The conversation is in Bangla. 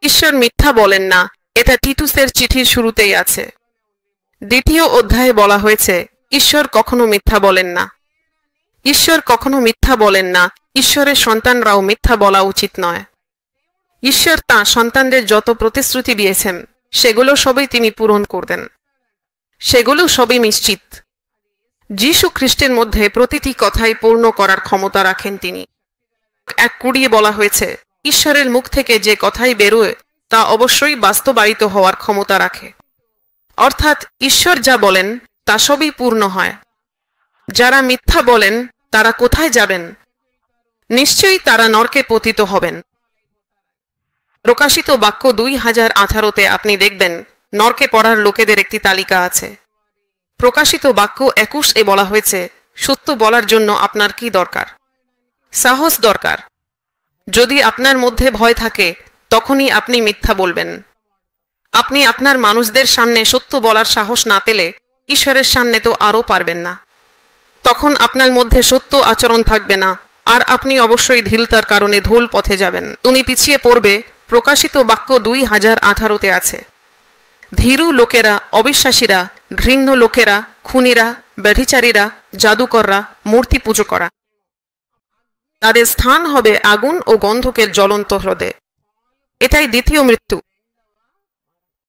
ঈশ্বর মিথ্যা বলেন না, এটা টিটুসের চিঠির শুরুতেই আছে। 2য় অধ্যায়ে বলা হয়েছে ঈশ্বর কখনো মিথ্যা বলেন না। ঈশ্বর কখনো মিথ্যা বলেন না, ঈশ্বরের সন্তানরাও মিথ্যা বলা উচিত নয়। ঈশ্বর তাঁর সন্তানদের যত প্রতিশ্রুতি দিয়েছেন সেগুলো সবই তিনি পূরণ করবেন, সেগুলো সবই নিশ্চিত। যীশু খ্রিস্টের মধ্যে প্রতিটি কথাই পূর্ণ করার ক্ষমতা রাখেন তিনি। 1:20 বলা হয়েছে ঈশ্বরের মুখ থেকে যে কথাই বেরোয় তা অবশ্যই বাস্তবায়িত হওয়ার ক্ষমতা রাখে। অর্থাৎ ঈশ্বর যা বলেন তা সবই পূর্ণ হয়। যারা মিথ্যা বলেন তারা কোথায় যাবেন? নিশ্চয়ই তারা নরকে পতিত হবেন। প্রকাশিত বাক্য 2018-তে আপনি দেখবেন নরকে পড়ার লোকেদের একটি তালিকা আছে। প্রকাশিত বাক্য 21-এ বলা হয়েছে সত্য বলার জন্য আপনার কি দরকার? সাহস দরকার। যদি আপনার মধ্যে ভয় থাকে তখনই আপনি মিথ্যা বলবেন। আপনি আপনার মানুষদের সামনে সত্য বলার সাহস না পেলে ঈশ্বরের সামনে তো আরও পারবেন না। তখন আপনার মধ্যে সত্য আচরণ থাকবে না, আর আপনি অবশ্যই ঢিলতার কারণে ধুল পথে যাবেন, তুমি পিছিয়ে পড়বে। প্রকাশিত বাক্য 2018-তে আছে ধীরু লোকেরা, অবিশ্বাসীরা, ঘৃণ্য লোকেরা, খুনিরা, ব্যভিচারীরা, জাদুকররা, মূর্তি পুজো করা, তাদের স্থান হবে আগুন ও গন্ধকের জ্বলন্ত হ্রদে। এটাই দ্বিতীয় মৃত্যু।